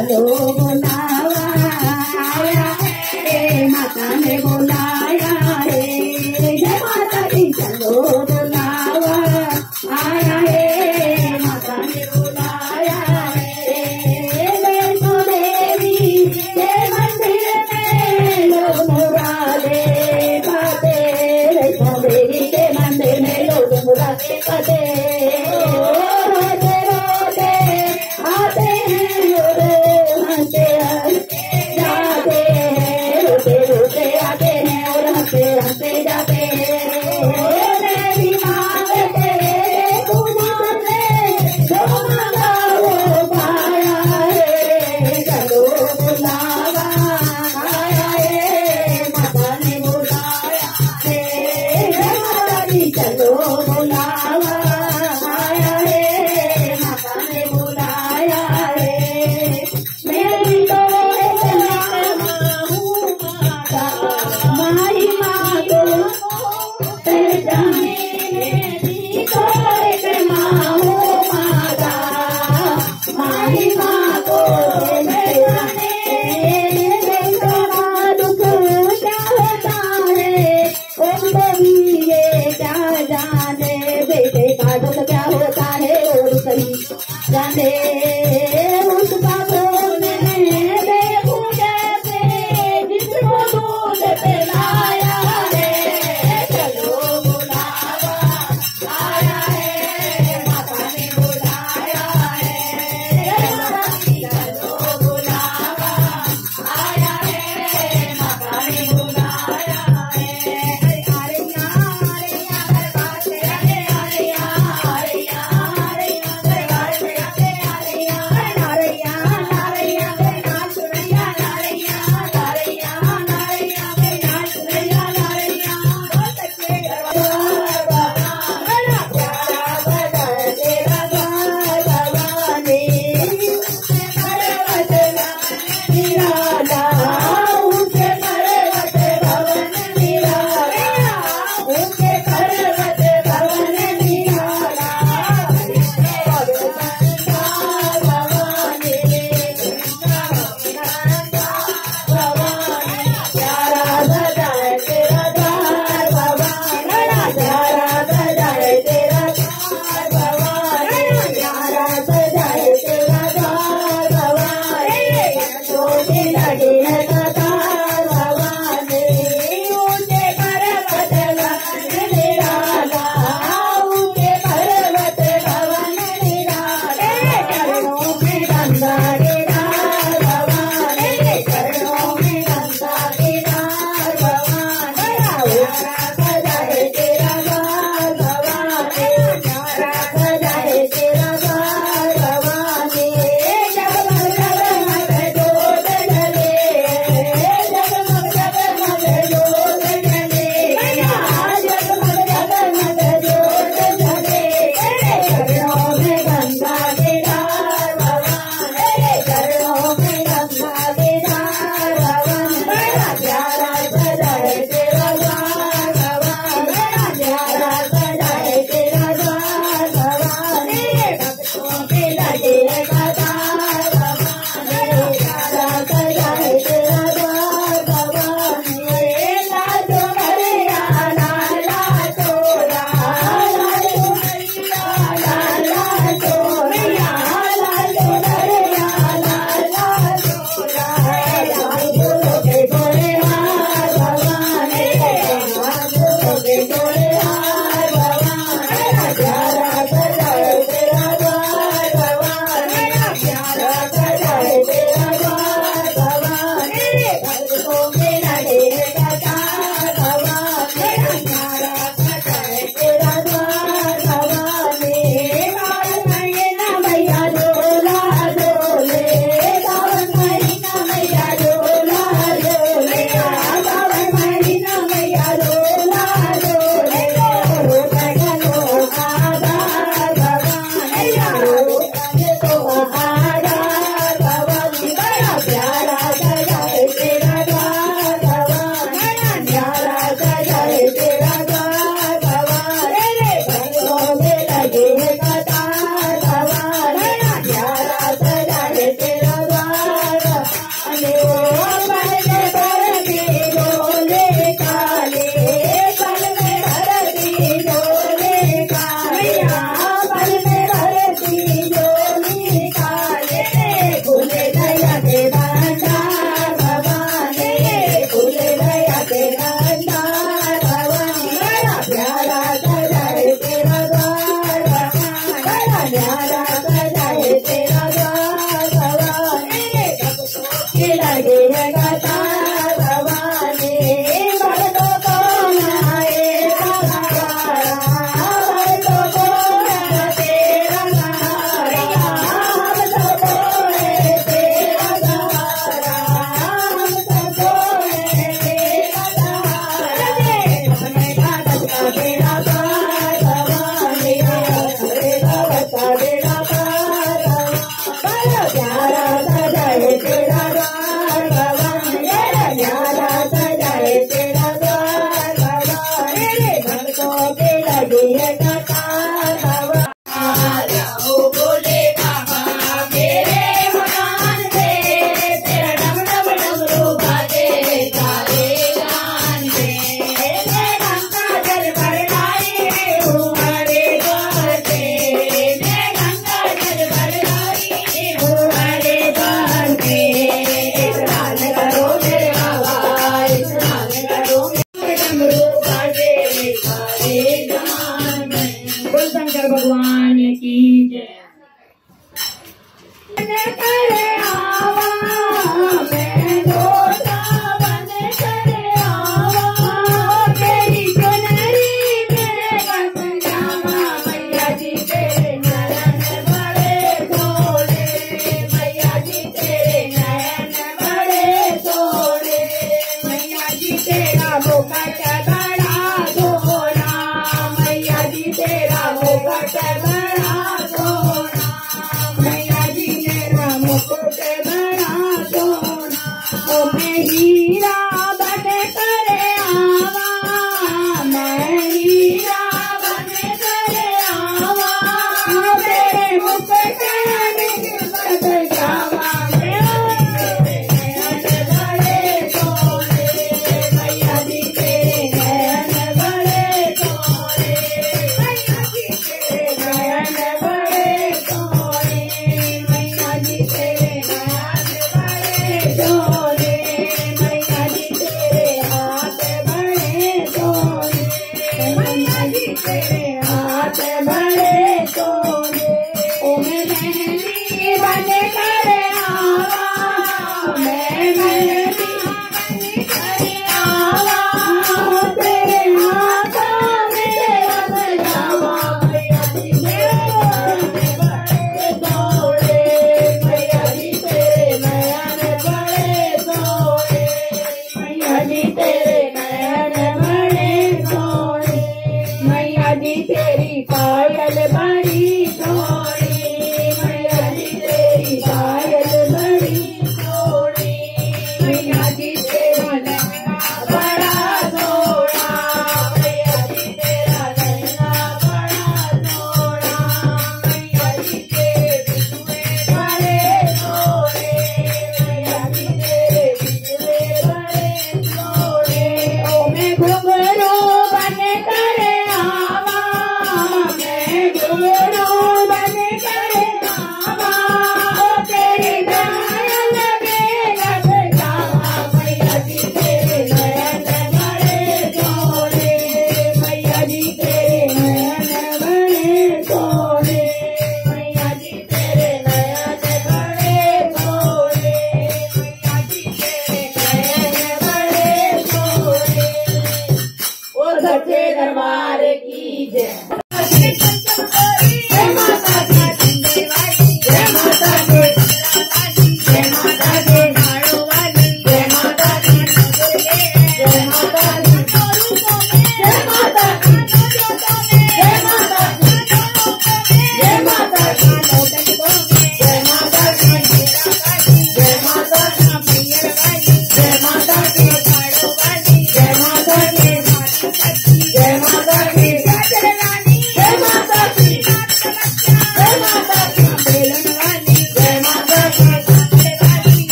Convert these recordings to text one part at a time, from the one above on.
चलो बुलावा आया रे, माता ने बुलाया रे, जय माता दी चलो बुलावा आया रे, माता ने बुलाया रे, वैष्णो देवी के मंदिर में लोग मुरादे पाते, वैष्णो देवी के मंदिर में लोग मुरादे पाते, रोते रोते आते हैं और हंसते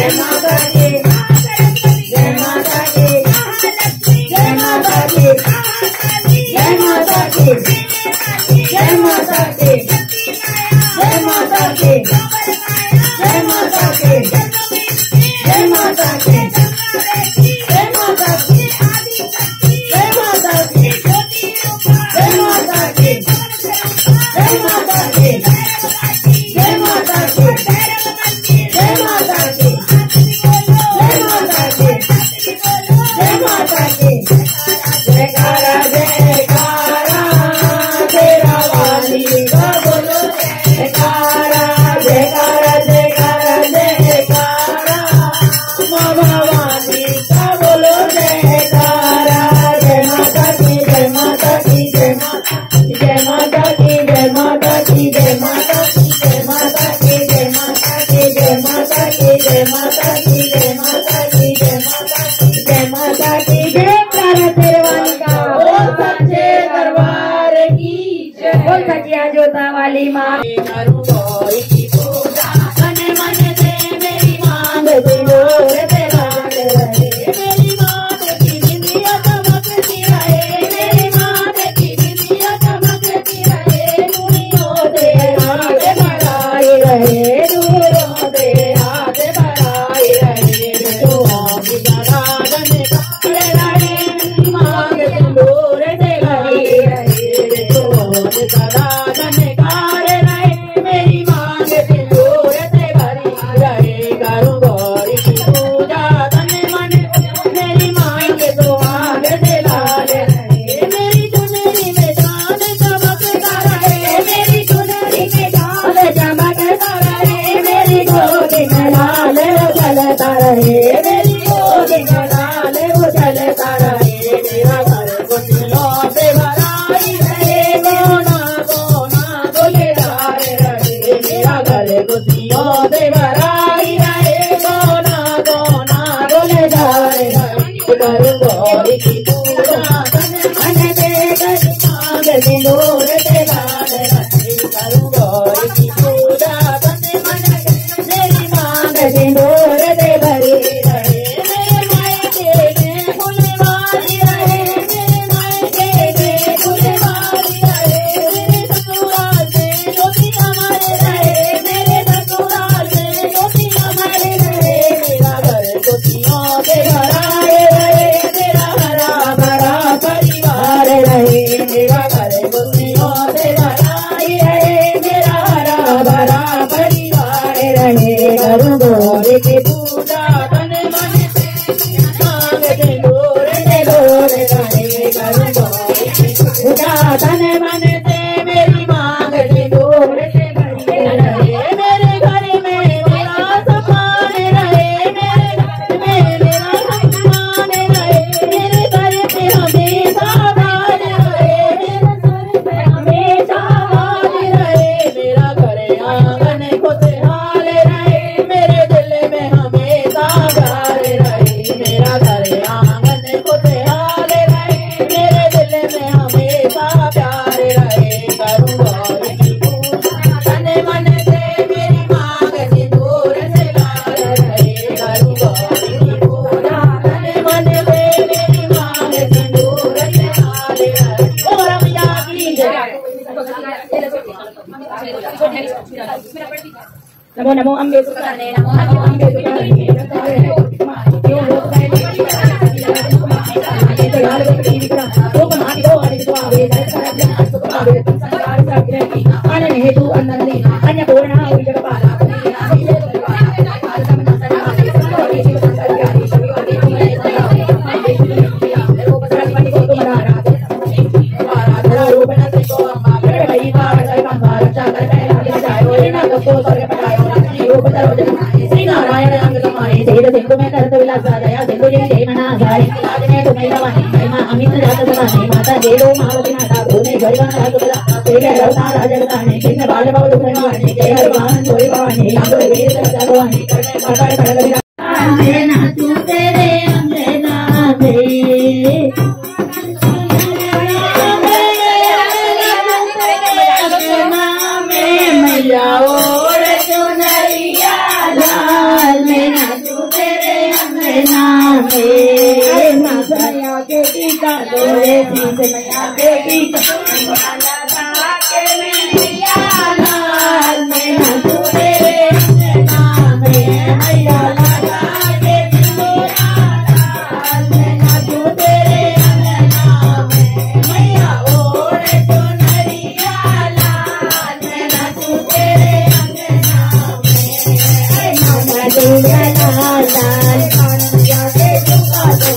जय माता की, जय माता की, जय माता की, जय माता की, जय माता की, जय माता की, जय माता की, जय माता की, जय माता की, जय माता की, जय माता की, जय माता की, जय माता की, जय माता की, जय माता की, जय माता की, जयकारा जयकारा तेरा वाली का बोलो जयकारा जयकारा जयकारा जयकारा माँ भवानी का बोलो जयकारा। जय माता की, जय माता की, जय माता की, जय माता की, जय माता की, जय माता की, जय माता की, जय माता की, जय माता की, जय माता की, जय माता की, जय माता की, जय माता की, जयकारा तेरे वाली का बोल सच्चे दरबार की जय। बोल सचिया जोता वाली माँ करूँ गौरी की पूजा मन मन से मेरी मांग दिलोर से भाग रहे मेरी माँ की बिंदिया चमकती रहे मेरी माँ की बिंदिया चमकती रहे दूरियों से हाथ बढ़ाई रहे दूरों से हाथ बढ़ाई रहे तो की आराधन कर रहे मांग सिंदूर से भरी रहे तो आराधन कर रहे मेरी मांग सिंदूर से भरी रहे करूँ गौरी की पूजा तन मन मेरी मांग तो आग से लाल रहे मेरी चुनरी में चांद चमकता रहे मेरी चुनरी में चांद चमकता रहे मेरी गोदी में लाल चलता रहे मेरी गोदी में लाल वो चलता रहे मेरा घर खुशियों से भराई रहे कोना कोना गुलजार रहे मेरा घर खुशियों से भराई रहे कोना कोना गुलजार रहे करूँ गौरी की पूजा तन मन से गली मांग सिंदूर से लाल रहे करूँ गौरी की पूजा तन मन से मेरी मांग सिंदूर से भरी रहे मेरे मायके में फुलवारी रहे मेरे मायके में फुलवारी रहे मेरे ससुराल में ज्योति अमर रहे मेरे ससुराल में ज्योति अमर रहे मेरा घर खुशियों से भराए रहे मेरा हरा भरा परिवार रहे मेरा घर खुशियों से भराए रहे मेरा हरा भरा परिवार रहे करूँ गौरी की पूजा तन मन से मांग सिंदूर से डोर रहे करूँ गौरी की पूजा तन मन से मेरी मांग सिंदूर से भरी रहे मेरे घर में मेरा सम्मान रहे मेरे घर में मेरा सम्मान रहे मेरे घर पे हमेशा राज रहे मेरे घर पे हमेशा राज रहे मेरा घर आंगन खुशहाल रहे मेरे दिल में हमेशा प्यार रहे मेरा घर आंगन खुशहाल रहे मेरे दिल में हमेशा प्यार रहे करूँ गौरी की पूजा तन मन से मेरी मांग सिंदूर से लाल रहे करूँ गौरी की पूजा तन मन से मेरी मांग सिंदूर से लाल रहे और रमिया की जय। नमो नमो अम्बे सुताने नमो नमो अम्बे सुताने हेतु अन्नपूर्णा श्री नारायण अंग तुम्हारे सिंधु में करत विलासा दया सिंधु जी जय मना गाय में तुम्हें रवानी महिमा अमित जात समाने माता देवो मावती माता भूमि गरीबा राजबला तेरे रवता राजगताने किन्न बाल बाल दुखवाने जय भगवान सोई भवानी अंबर वेद भगवानी करने पाताल खड़गविरा अंजना तू तेरे अंजना दे मैया और चुनरिया लाल में ना शीश मैया बेटी मैया लगा के मैया लाल में नाचू तेरे अंगना में मैया लगा के सिंदूरा लाल में नाचू तेरे अंगना में मैया ओढ़े चुनरिया लाल में नाचू तेरे अंगना में मामा दुर्गा लाल लाल मैया के झुका दो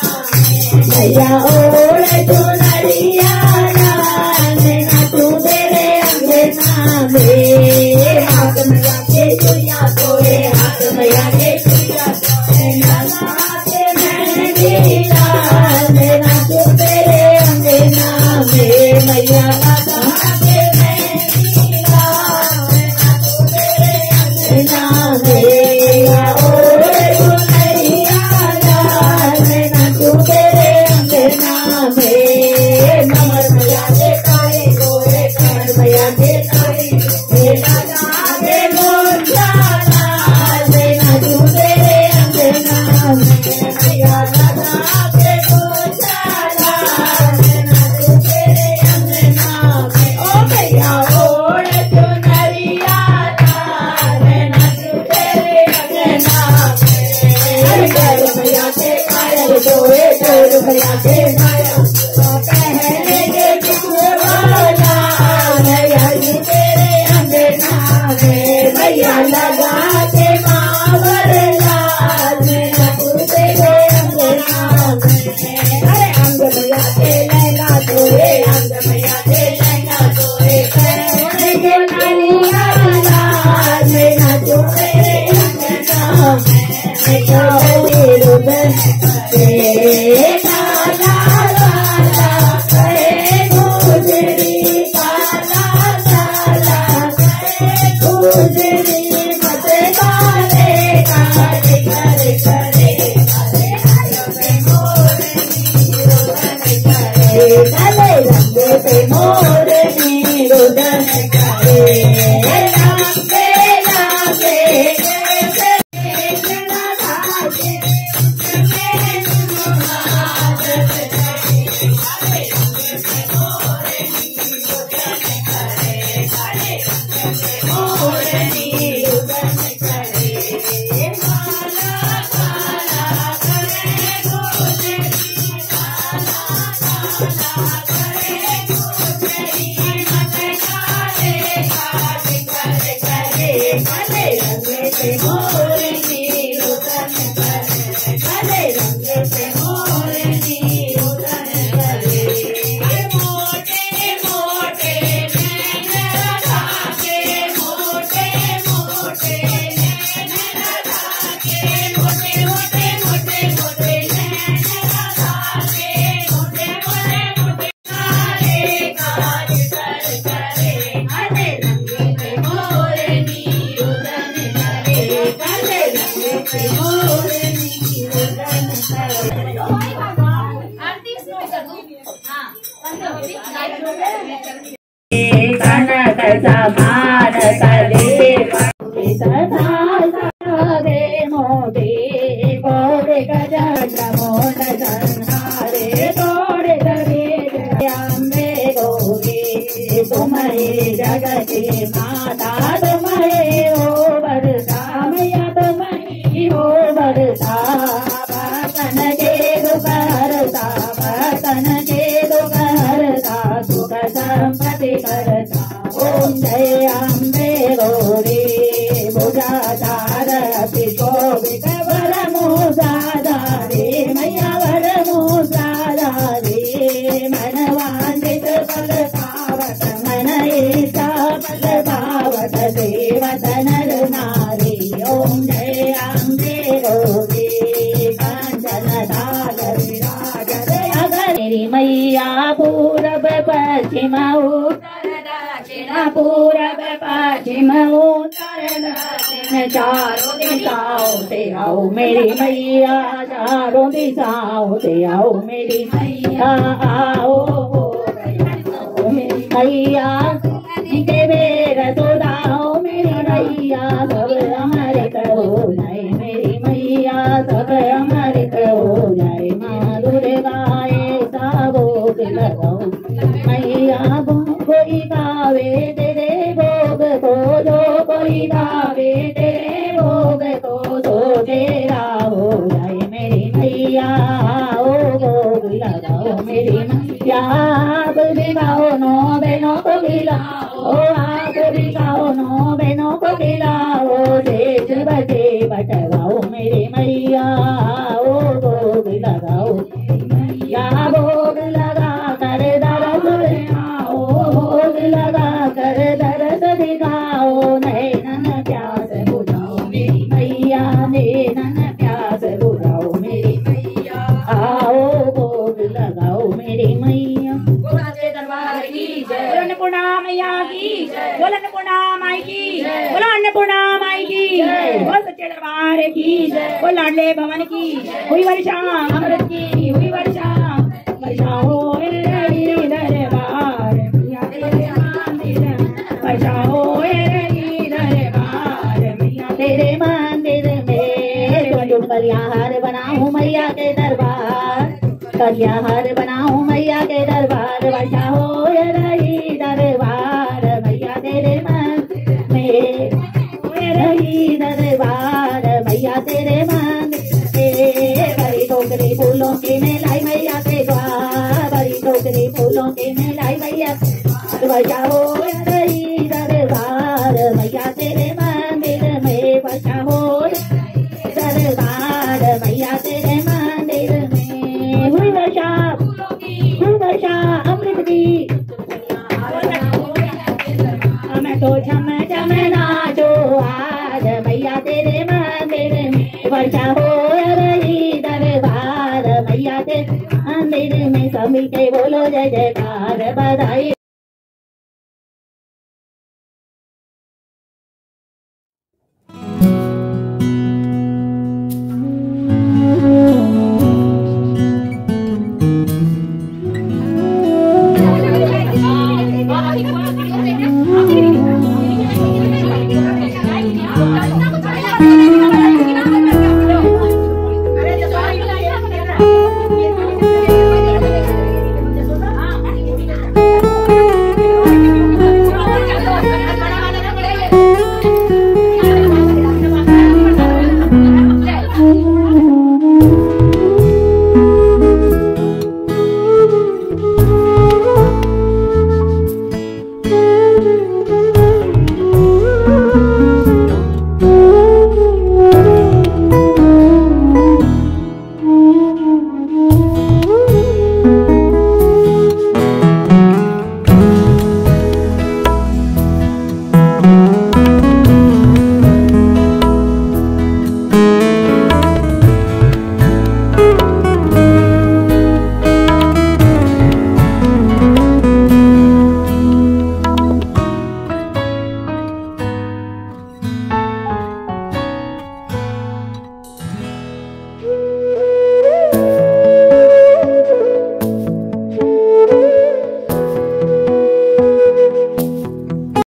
मैया ओढ़े चुनरिया लाल में नाचू तेरे अंगना में हाथ मैया के चुड़िया तोड़े हाथ मैया के चुड़िया तोड़े लगा के मेहंदी लाल में नाचू तेरे अंगना में मैया लगा के मेहंदी लाल में नाचू तेरे अंगना में ओढ़े चुनरिया लाल में नाचू तेरे नमर मैया के काले गोरे कमर मैया के काले लगा के मोजा लाल में नाचू तेरे अंगना में मैया लगा के मोजा लाल में नाचू तेरे अंगना में ओ मैया ओढ़े चुनरिया लाल में नाचू तेरे अंगना में मैया के काले गोरे चोर मैया के मैया लगा के मावर लाल में नाचू तेरे अंगना में अरे अंग मैया के लहंगा तोरे अंग मैया के लहंगा तोरे के नानिया लाल में नाचू तेरे अंगना में रुदन काला काला कहे गुजरी काला काला कहे गुजरी मत काले काले करे करे काले रंग पे मोरनी रुदन करे लागे लागे समान कले रे मोदे गोरे गजन मोन संहारे तोड़े दरे अम्बे गोरे तुम्हारे जगते माता तुम्हारे ओ बरसा मैया तुम्हारी ओ बरसा बतन के दुपहरता बतन के दुपहरता सुख संपत्ति करता ओम जय अम्बे गौरी मुजादार शोभित वर मुजादारे मैया वर मुजादारे मनवांजित फल पावत मन ईशा फल पावत देवत नर नारी पश्चिम उत्तर दक्षिण पूरब पश्चिम उत्तर दक्षिण चारों दिशाओं से आओ मेरी मैया, चारों दिशाओं से आओ मेरी मैया, आओ मेरी मैया के बेर सुधाओ मेरी मैया, सब अमृत हो जाए मेरी मैया, सब अमृत हो जाए। माँ दुर्गाए सा भोग लगाओ मैया, कोई गावे तेरे भोग को, जो कोई गावे तेरे भोग को, तो तेरा हो जाए मेरी मैया, ओ भोग लगाओ मेरी मैया। आप भी गाओ नो बहनों को खिलाओ, आप भी गाओ नो बहनों को खिलाओ, शेष बचे बटवाओ मेरी मैया, ओ भोग लगाओ मैया, भोग लगा कर दरस दिखाओ, भोग लगा कर दरस दिखाओ, नैनन प्यास बुझाओ मेरी मैया, नैनन प्यास बुझाओ मेरी मैया, आओ भोग लगाओ मेरी मैया। सच्चे दरबार की जय, बोलो अन्नपूर्णा मैया की जय, बोलो अन्नपूर्णा माई की जय, बोलो अन्नपूर्णा माई की जय, बोल सच्चे दरबार की जय, बोल लाडले भवन की हुई वर्षा अमृत की हुई वर्षा, वर्षा हो रही दरबार मैया तेरे मंदिर, वर्षा हो रही दरबार मैया तेरे मंदिर में, तुम कल्याहार बनाऊं मैया के दरबार, कल्याहार बनाऊं मैया के दरबार, वर्षा हो रही दरबार मैया तेरे मंदिर में, हो रही दरबार मैया तेरे मंदिर, बड़ी टोकरी फूलों की मिलाई मैया के द्वार, बड़ी टोकरी फूलों की मिलाई मैया, वर्षा हो रही दरबार मैया तेरे मंदिर में, वर्षा हो दरबार मैया तेरे मंदिर में, हुई वर्षा अमृत की, मैं तो झम झम नाचो आज मैया तेरे मंदिर में, वर्षा हो रही दरबार मैया तेरे मंदिर में, सभी के बोलो जय जयकार बधाई।